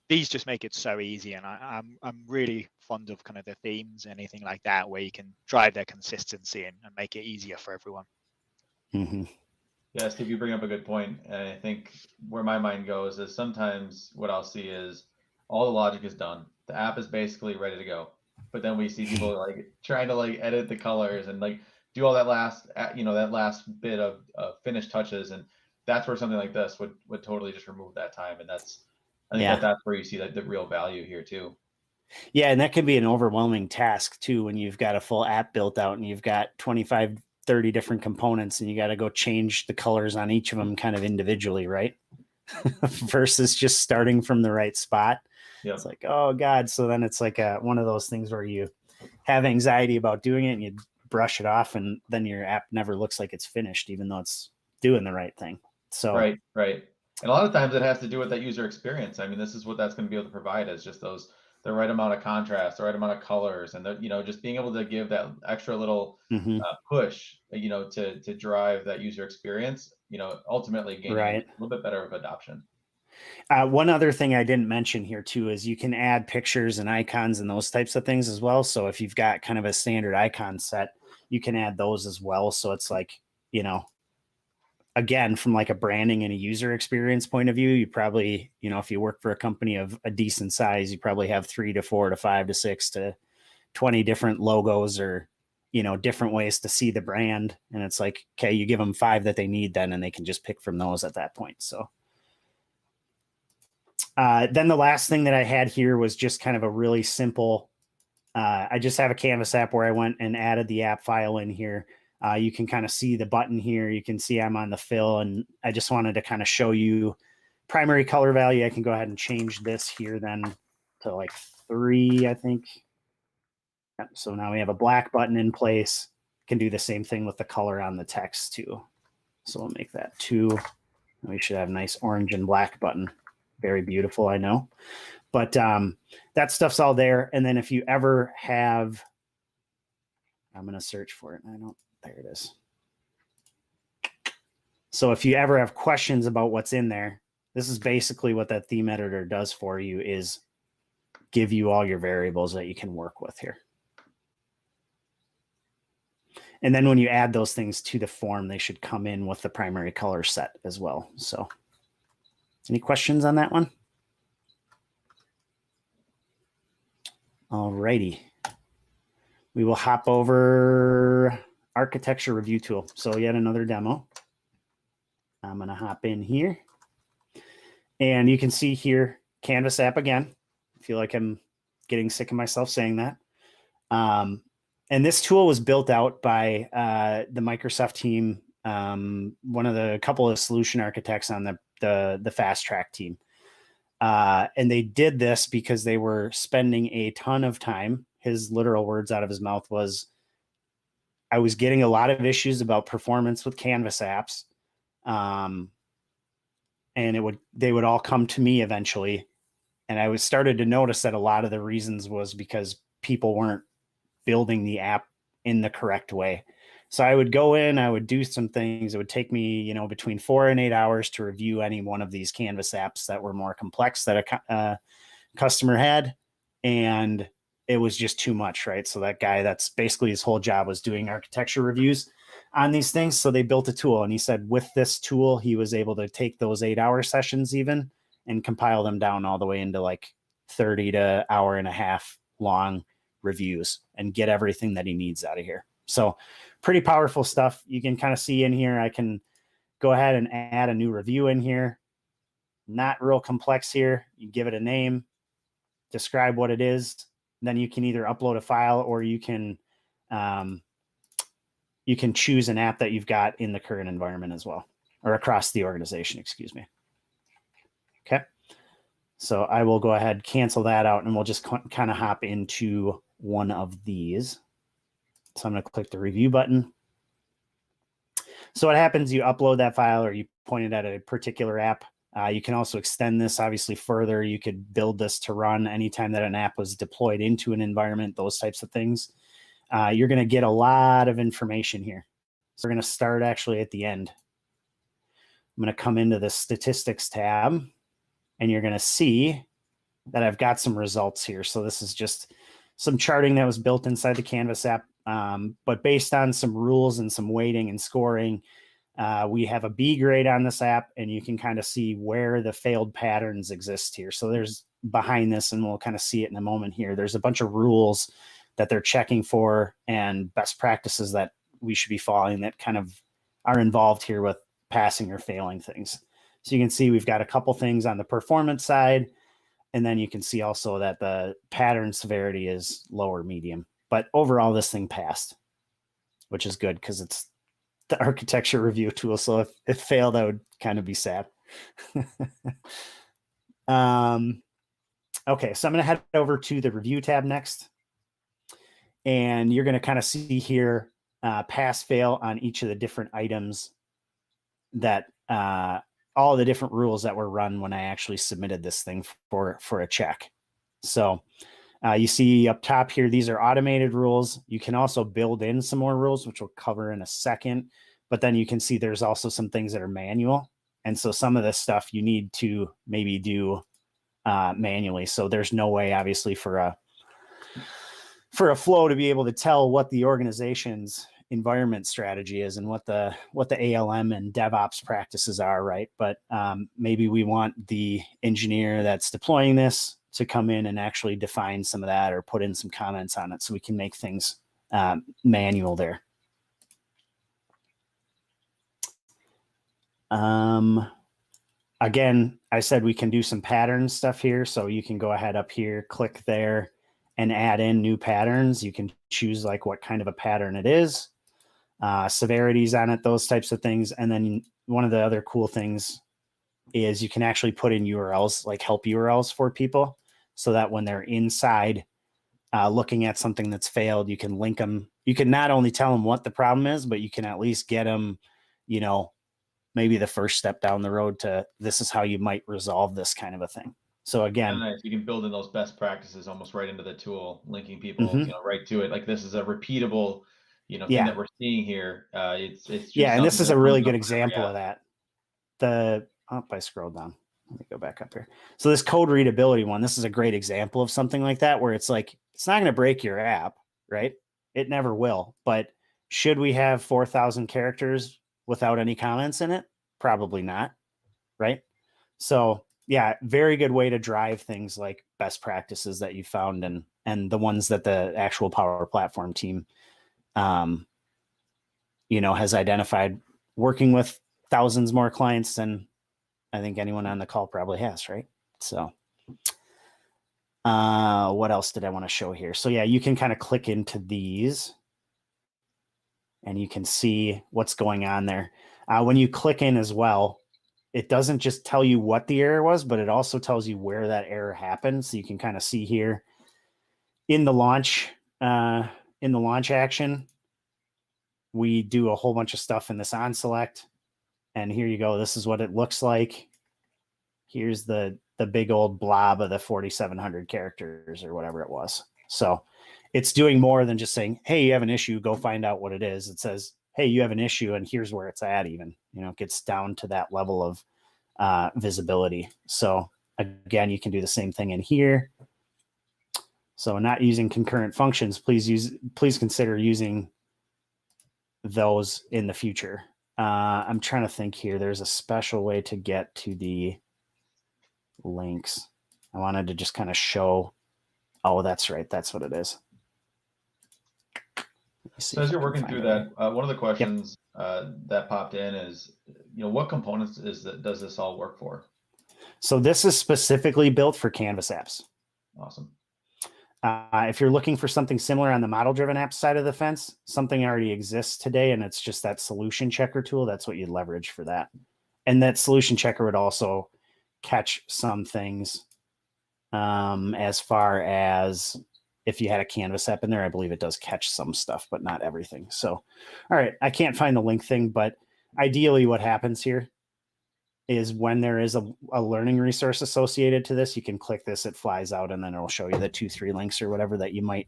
These just make it so easy, and I'm really fond of kind of the themes, anything like that, where you can drive their consistency and make it easier for everyone. Yeah, Steve, you bring up a good point, and I think where my mind goes is sometimes what I'll see is all the logic is done, the app is basically ready to go, but then we see people like trying to like edit the colors and like do all that last bit of finished touches, and that's where something like this would totally just remove that time. And I think that's where you see the real value here too. Yeah, and that can be an overwhelming task too when you've got a full app built out and you've got 25, 30 different components and you got to go change the colors on each of them kind of individually, right? versus just starting from the right spot. Yep. It's like, oh God. So then it's like one of those things where you have anxiety about doing it and you brush it off, and then your app never looks like it's finished, even though it's doing the right thing. So Right. And a lot of times it has to do with that user experience. I mean, this is what that's going to be able to provide, is just the right amount of contrast, the right amount of colors, and just being able to give that extra little push, to drive that user experience, ultimately gaining a little bit better of adoption. One other thing I didn't mention here too is you can add pictures and icons and those types of things as well. So if you've got kind of a standard icon set, you can add those as well. So it's like, again, from like a branding and a user experience point of view, you probably, if you work for a company of a decent size, you probably have 3 to 4 to 5 to 6 to 20 different logos or, different ways to see the brand. And it's like, okay, you give them 5 that they need then, and they can just pick from those at that point. So then the last thing that I had here was just kind of a really simple, I just have a Canvas app where I went and added the app file in here. You can kind of see the button here. You can see I'm on the fill, and I just wanted to kind of show you primary color value. I can go ahead and change this here then to like 3, I think. Yep. So now we have a black button in place. Can do the same thing with the color on the text too. So we'll make that 2. We should have a nice orange and black button. Very beautiful, I know. But that stuff's all there. And then if you ever have, I'm going to search for it. There it is. So if you ever have questions about what's in there, this is basically what that theme editor does for you, is give you all your variables that you can work with here. And then when you add those things to the form, they should come in with the primary color set as well. So any questions on that one? All righty. We will hop over architecture review tool. So yet another demo. I'm going to hop in here. And you can see here, Canvas app again. I feel like I'm getting sick of myself saying that. And this tool was built out by the Microsoft team, one of the couple of solution architects on the fast track team. And they did this because they were spending a ton of time. His literal words out of his mouth was, I was getting a lot of issues about performance with Canvas apps. And they would all come to me eventually. And I started to notice that a lot of the reasons was because people weren't building the app in the correct way. So I would go in, I would do some things. It would take me, between 4 and 8 hours to review any one of these Canvas apps that were more complex that a customer had. And it was just too much, right? So that guy, that's basically his whole job, was doing architecture reviews on these things. So they built a tool, and he said with this tool, he was able to take those 8-hour sessions even and compile them down all the way into like 30 to hour and a half long reviews and get everything that he needs out of here. So pretty powerful stuff. You can kind of see in here, I can go ahead and add a new review in here. Not real complex here. You give it a name, describe what it is. Then you can either upload a file, or you can choose an app that you've got in the current environment as well, or across the organization, excuse me. Okay. So I will go ahead, cancel that out, and we'll just kind of hop into one of these. So I'm going to click the review button. So what happens, you upload that file, or you point it at a particular app. You can also extend this obviously further. You could build this to run anytime that an app was deployed into an environment, those types of things. You're going to get a lot of information here. So we're going to start actually at the end. I'm going to come into the statistics tab, and you're going to see that I've got some results here. So this is just some charting that was built inside the Canvas app, but based on some rules and some weighting and scoring. We have a B grade on this app, and you can kind of see where the failed patterns exist here. So there's behind this, and we'll kind of see it in a moment here. There's a bunch of rules that they're checking for and best practices that we should be following that kind of are involved here with passing or failing things. So you can see we've got a couple things on the performance side, and then you can see also that the pattern severity is lower medium. But overall, this thing passed, which is good because it's the architecture review tool. So if it failed, I would kind of be sad. Okay, so I'm going to head over to the review tab next. And you're going to kind of see here pass fail on each of the different items that all the different rules that were run when I actually submitted this thing for a check. So you see up top here, these are automated rules. You can also build in some more rules, which we'll cover in a second. But then you can see there's also some things that are manual. And so some of this stuff you need to maybe do manually. So there's no way, obviously, for a flow to be able to tell what the organization's environment strategy is and what the ALM and DevOps practices are, right? But maybe we want the engineer that's deploying this to come in and actually define some of that or put in some comments on it so we can make things manual there. Again, I said we can do some pattern stuff here. So you can go ahead up here, click there and add in new patterns. You can choose like what kind of a pattern it is, severities on it, those types of things. And then one of the other cool things is you can actually put in URLs, like help URLs for people, so that when they're inside looking at something that's failed, you can link them. You can not only tell them what the problem is, but you can at least get them, you know, maybe the first step down the road to this is how you might resolve this kind of a thing. So again, nice. You can build in those best practices almost right into the tool, linking people, you know, right to it. Like this is a repeatable, you know, thing that we're seeing here. It's just and this is a really good example of that. I scrolled down. Let me go back up here. So this code readability one, this is a great example of something like that, where it's like, it's not going to break your app, right? It never will. But should we have 4,000 characters without any comments in it? Probably not, right? So yeah, very good way to drive things like best practices that you found and the ones that the actual Power Platform team, you know, has identified, working with thousands more clients than I think anyone on the call probably has, right? So what else did I want to show here? So yeah, you can kind of click into these and you can see what's going on there. When you click in as well, it doesn't just tell you what the error was, but it also tells you where that error happened. So you can kind of see here in the launch action, we do a whole bunch of stuff in this on select. And here you go. This is what it looks like. Here's the big old blob of the 4,700 characters or whatever it was. So it's doing more than just saying, hey, you have an issue, go find out what it is. It says, hey, you have an issue and here's where it's at even. You know, it gets down to that level of visibility. So again, you can do the same thing in here. So not using concurrent functions, please consider using those in the future. I'm trying to think here. There's a special way to get to the links. I wanted to just kind of show. Oh, that's right. That's what it is. So as you're working through that, one of the questions that popped in is, you know, what components does this all work for? So this is specifically built for Canvas apps. Awesome. If you're looking for something similar on the model-driven app side of the fence, something already exists today, and it's just that solution checker tool. That's what you'd leverage for that. And that solution checker would also catch some things as far as if you had a Canvas app in there. I believe it does catch some stuff, but not everything. So, all right, I can't find the link thing, but ideally what happens here is when there is a learning resource associated to this, you can click this, it flies out, and then it'll show you the 2-3 links or whatever that you might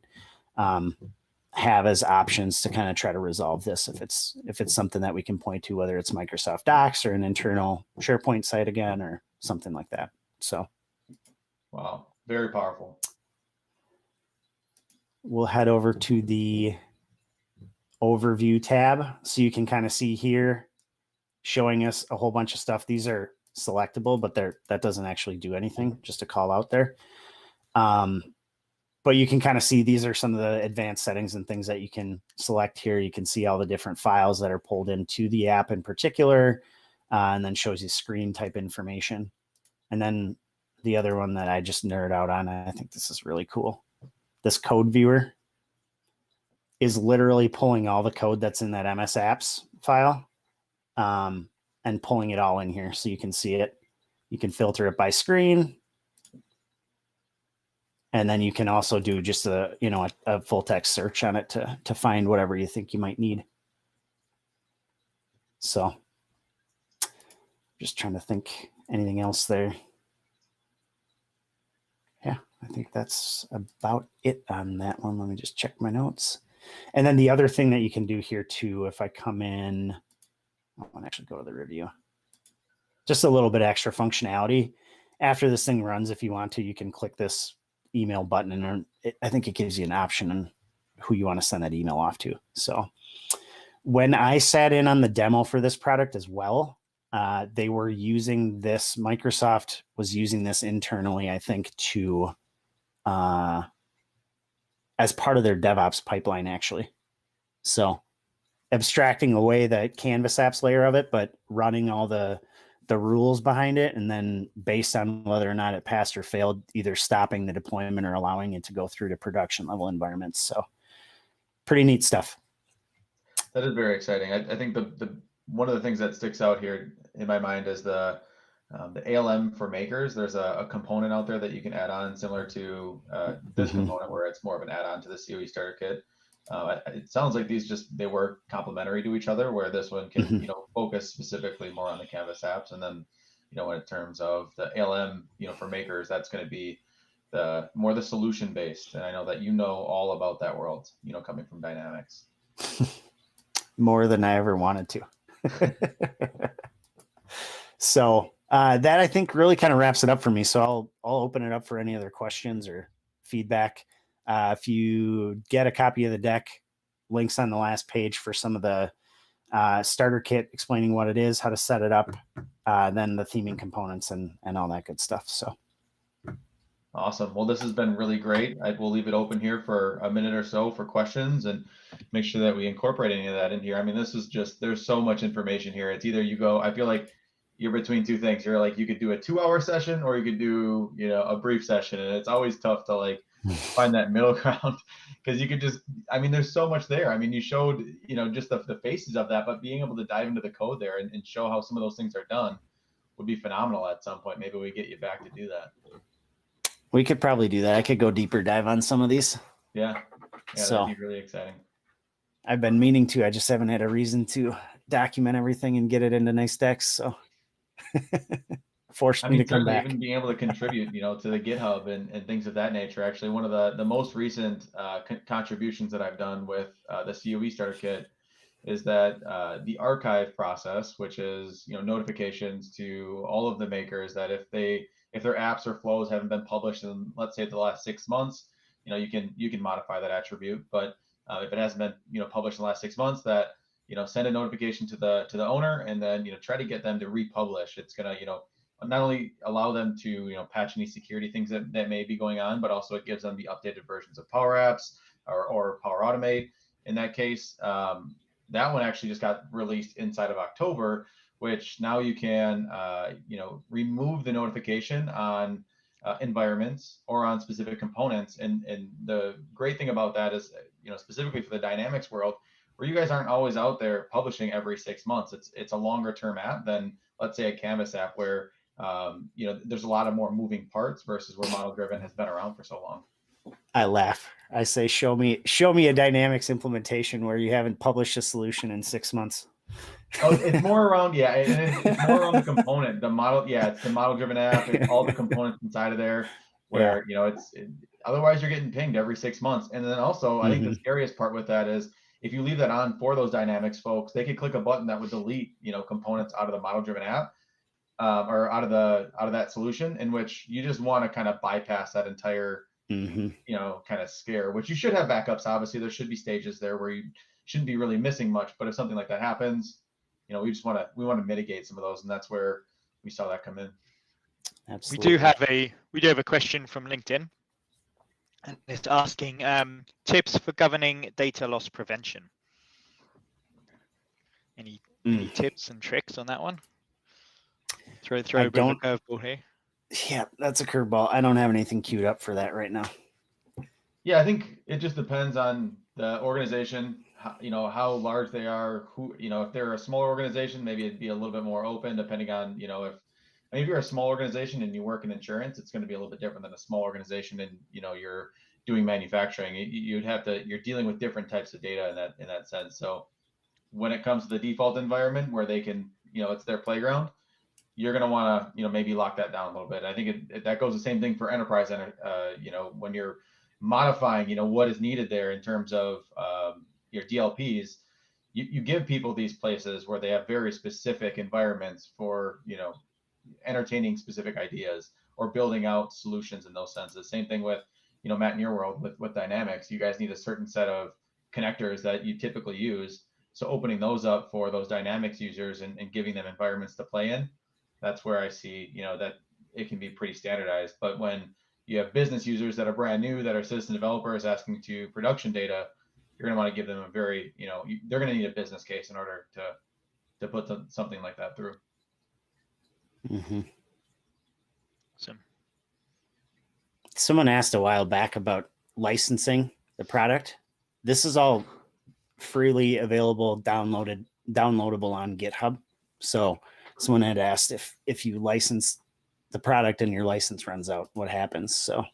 have as options to kind of try to resolve this. If it's something that we can point to, whether it's Microsoft Docs or an internal SharePoint site again, or something like that. So. Wow, very powerful. We'll head over to the overview tab. So you can kind of see here, showing us a whole bunch of stuff. These are selectable, but that doesn't actually do anything, just to call out there. But you can kind of see these are some of the advanced settings and things that you can select here. You can see all the different files that are pulled into the app in particular, and then shows you screen type information. And then the other one that I just nerd out on, I think this is really cool. This code viewer is literally pulling all the code that's in that MS apps file. And and pulling it all in here so you can see it. You can filter it by screen. And then you can also do just a full text search on it to find whatever you think you might need. So just trying to think anything else there. Yeah, I think that's about it on that one. Let me just check my notes. And then the other thing that you can do here too, if I come in, I want to actually go to the review. Just a little bit of extra functionality. After this thing runs, if you want to, you can click this email button, and I think it gives you an option on who you want to send that email off to. So when I sat in on the demo for this product as well, they were using this, Microsoft was using this internally, I think, to as part of their DevOps pipeline, actually. So abstracting away the Canvas apps layer of it, but running all the rules behind it, and then based on whether or not it passed or failed, either stopping the deployment or allowing it to go through to production level environments. So pretty neat stuff. That is very exciting. I think the one of the things that sticks out here in my mind is the ALM for makers. There's a component out there that you can add on similar to this component, where it's more of an add-on to the COE starter kit. It sounds like they work complementary to each other, where this one can focus specifically more on the Canvas apps, and then in terms of the ALM for makers, that's going to be more the solution based. And I know that all about that world, coming from Dynamics. More than I ever wanted to. So that, I think, really kind of wraps it up for me. So I'll open it up for any other questions or feedback. If you get a copy of the deck, links on the last page for some of the starter kit, explaining what it is, how to set it up, then the theming components and all that good stuff. So awesome. Well, this has been really great. I will leave it open here for a minute or so for questions, and make sure that we incorporate any of that in here. I mean, this is just, there's so much information here. It's either I feel like you're between two things. You're like, you could do a 2-hour session, or you could do, a brief session. And it's always tough to find that middle ground, because you could just, there's so much there. You showed, just the faces of that, but being able to dive into the code there and show how some of those things are done would be phenomenal at some point. Maybe we get you back to do that. We could probably do that. I could go deeper dive on some of these. Yeah, so that'd be really exciting. I've been meaning to. I just haven't had a reason to document everything and get it into nice decks. So forced me to come back. Even being able to contribute, to the GitHub and things of that nature. Actually, one of the most recent contributions that I've done with the COE starter kit is that the archive process, which is notifications to all of the makers that if their apps or flows haven't been published in, let's say, the last 6 months, you can modify that attribute. But if it hasn't been published in the last 6 months, that send a notification to the owner, and then try to get them to republish. It's gonna not only allow them to patch any security things that may be going on, but also it gives them the updated versions of Power Apps or Power Automate. In that case, that one actually just got released inside of October, which now you can remove the notification on environments or on specific components. And the great thing about that is, specifically for the Dynamics world, where you guys aren't always out there publishing every 6 months. It's a longer term app than, let's say, a Canvas app, where there's a lot of more moving parts versus where model driven has been around for so long. I laugh. I say, show me a Dynamics implementation where you haven't published a solution in 6 months. Oh, it's more around, it's more around the component, the model. Yeah, it's the model driven app. It's all the components inside of there, where otherwise you're getting pinged every 6 months. And then also, I think the scariest part with that is, if you leave that on for those Dynamics folks, they could click a button that would delete components out of the model driven app, or out of that solution, in which you just want to kind of bypass that entire kind of scare. Which you should have backups. Obviously, there should be stages there where you shouldn't be really missing much. But if something like that happens, we want to mitigate some of those, and that's where we saw that come in. Absolutely. We do have a question from LinkedIn, and it's asking tips for governing data loss prevention. Any tips and tricks on that one? Throw a bit of a curveball here. Yeah, that's a curveball. I don't have anything queued up for that right now. Yeah, I think it just depends on the organization, how large they are, who, if they're a smaller organization, maybe it'd be a little bit more open depending on, if you're a small organization and you work in insurance, it's going to be a little bit different than a small organization and, you're doing manufacturing. You're dealing with different types of data in that sense. So when it comes to the default environment where they can, it's their playground, you're going to want to, maybe lock that down a little bit. I think that goes the same thing for enterprise, when you're modifying, what is needed there in terms of your DLPs, you give people these places where they have very specific environments for, entertaining specific ideas or building out solutions in those senses. Same thing with, Matt, in your world with Dynamics, you guys need a certain set of connectors that you typically use. So opening those up for those Dynamics users and giving them environments to play in, that's where I see, that it can be pretty standardized. But when you have business users that are brand new, that are citizen developers asking to production data, you're going to want to give them a very, they're going to need a business case in order to put something like that through. Mm-hmm. Awesome. Someone asked a while back about licensing the product. This is all freely available, downloadable on GitHub. So someone had asked if you license the product and your license runs out, what happens? So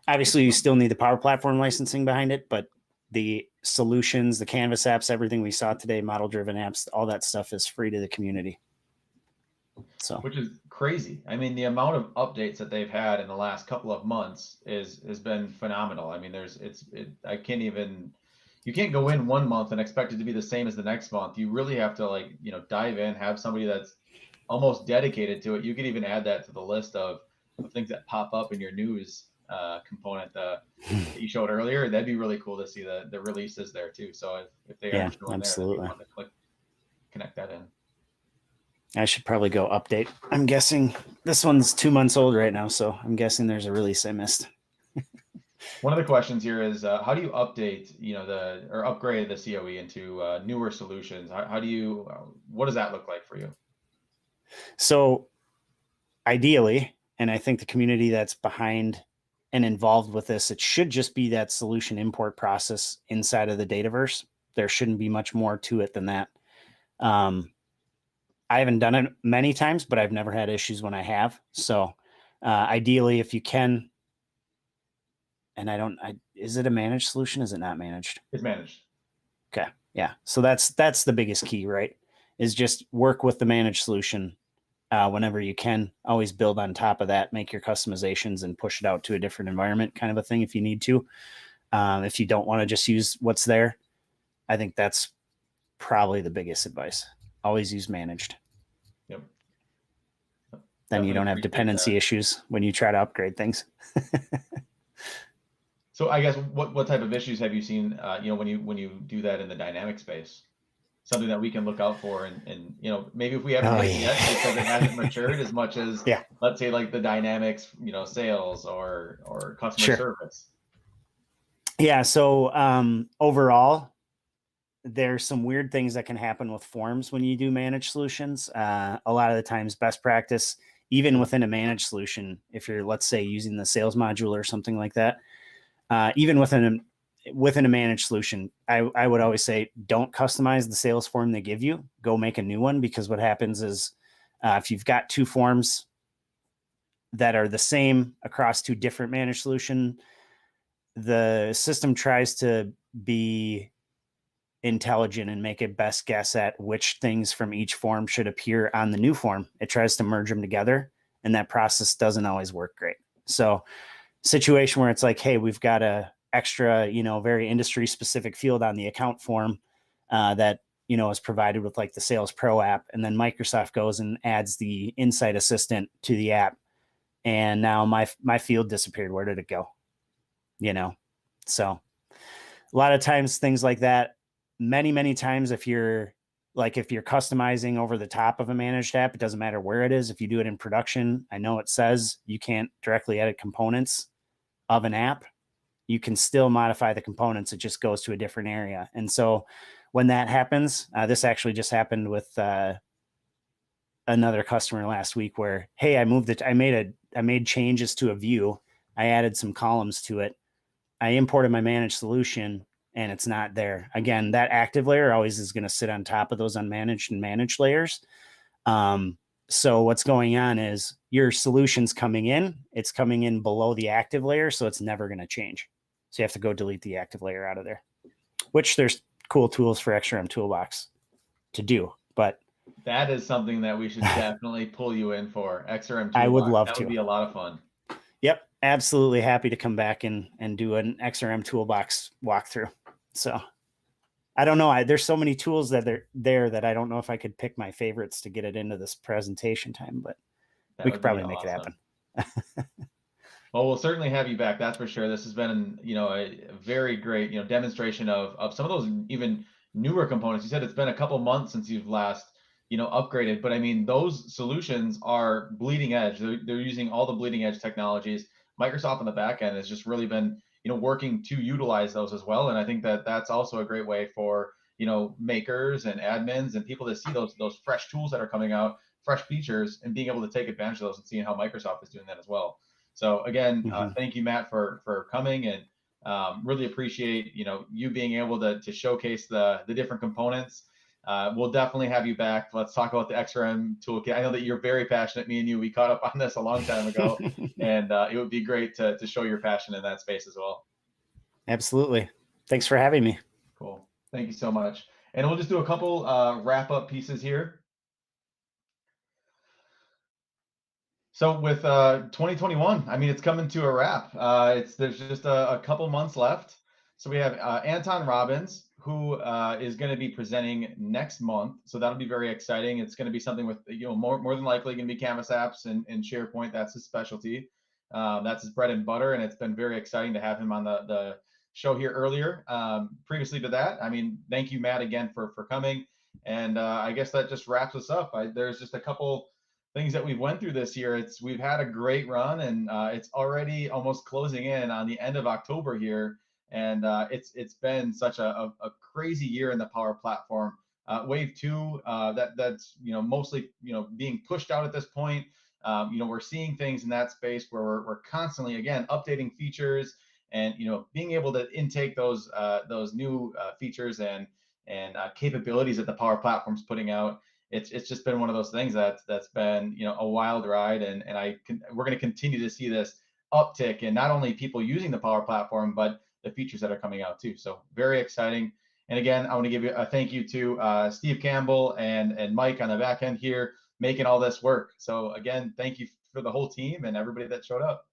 obviously you still need the Power Platform licensing behind it, but the solutions, the Canvas apps, everything we saw today, model-driven apps, all that stuff is free to the community. So, which is crazy. I mean, the amount of updates that they've had in the last couple of months has been phenomenal. I mean, you can't go in one month and expect it to be the same as the next month. You really have to dive in, have somebody that's almost dedicated to it. You could even add that to the list of things that pop up in your news component that you showed earlier. That'd be really cool to see the releases there too. So if they are showing absolutely. there, then you want to connect that in. I should probably go update. I'm guessing this one's 2 months old right now, so I'm guessing there's a release I missed. One of the questions here is how do you update, or upgrade the COE into newer solutions? What does that look like for you? So ideally, and I think the community that's behind and involved with this, it should just be that solution import process inside of the Dataverse. There shouldn't be much more to it than that. I haven't done it many times, but I've never had issues when I have. So ideally, if you can, and is it a managed solution? Is it not managed? It's managed. Okay. Yeah. So that's the biggest key, right? Is just work with the managed solution whenever you can. Always build on top of that, make your customizations and push it out to a different environment kind of a thing if you need to. If you don't want to just use what's there, I think that's probably the biggest advice. Always use managed. Yep. Then Definitely you don't have dependency issues when you try to upgrade things. So I guess what type of issues have you seen, when you do that in the dynamic space? Something that we can look out for and maybe if we haven't hit it yet because it hasn't matured as much as let's say like the dynamics, sales or customer service. Yeah. So overall, there's some weird things that can happen with forms when you do managed solutions. A lot of the times best practice, even within a managed solution, if you're, let's say, using the sales module or something like that, even within a managed solution, I would always say, don't customize the sales form they give you, go make a new one. Because what happens is if you've got two forms that are the same across two different managed solution, the system tries to be intelligent and make a best guess at which things from each form should appear on the new form. It tries to merge them together, and that process doesn't always work great. So situation where it's like, hey, we've got a extra, very industry specific field on the account form that, is provided with like the Sales Pro app. And then Microsoft goes and adds the Insight Assistant to the app. And now my field disappeared. Where did it go? So a lot of times things like that, many times, if you're customizing over the top of a managed app, it doesn't matter where it is. If you do it in production, I know it says you can't directly edit components of an app. You can still modify the components. It just goes to a different area. And so when that happens, this actually just happened with another customer last week where, hey, I made changes to a view. I added some columns to it. I imported my managed solution. and it's not there. Again, that active layer always is going to sit on top of those unmanaged and managed layers. So what's going on is your solution's coming in, it's coming in below the active layer, so it's never going to change. So you have to go delete the active layer out of there, which there's cool tools for XRM Toolbox to do. But that is something that we should definitely pull you in for. XRM Toolbox. I would love that to. Would be a lot of fun. Yep, absolutely happy to come back and do an XRM Toolbox walkthrough. So I don't know. There's so many tools that are there that I don't know if I could pick my favorites to get it into this presentation time, but we could probably make it happen. Well, we'll certainly have you back. That's for sure. This has been, a very great, demonstration of some of those even newer components. You said it's been a couple months since you've last, upgraded, but I mean, those solutions are bleeding edge. They're using all the bleeding edge technologies. Microsoft on the back end has just really been, working to utilize those as well. And I think that that's also a great way for, makers and admins and people to see those fresh tools that are coming out, fresh features, and being able to take advantage of those and seeing how Microsoft is doing that as well. So again, thank you, Matt, for coming, and really appreciate you being able to showcase the different components. We'll definitely have you back. Let's talk about the XRM toolkit. I know that you're very passionate. Me and you, we caught up on this a long time ago, and it would be great to show your passion in that space as well. Absolutely. Thanks for having me. Cool. Thank you so much. And we'll just do a couple wrap up pieces here. So with 2021, I mean, it's coming to a wrap. There's just a couple months left. So we have Anton Robbins, who is going to be presenting next month. So that'll be very exciting. It's going to be something with, more than likely going to be Canvas apps and SharePoint. That's his specialty. That's his bread and butter. And it's been very exciting to have him on the show here earlier. Previously to that, I mean, thank you, Matt, again for coming. And I guess that just wraps us up. There's just a couple things that we've went through this year. We've had a great run, and it's already almost closing in on the end of October here. And it's been such a crazy year in the Power Platform. Wave 2, that's mostly being pushed out at this point. We're seeing things in that space where we're constantly again updating features, and being able to intake those new features and capabilities that the Power Platform's putting out. It's just been one of those things that's been a wild ride, and we're going to continue to see this uptick in not only people using the Power Platform, but the features that are coming out too. So very exciting. And again, I want to give you a thank you to Steve Campbell and Mike on the back end here, making all this work. So again, thank you for the whole team and everybody that showed up.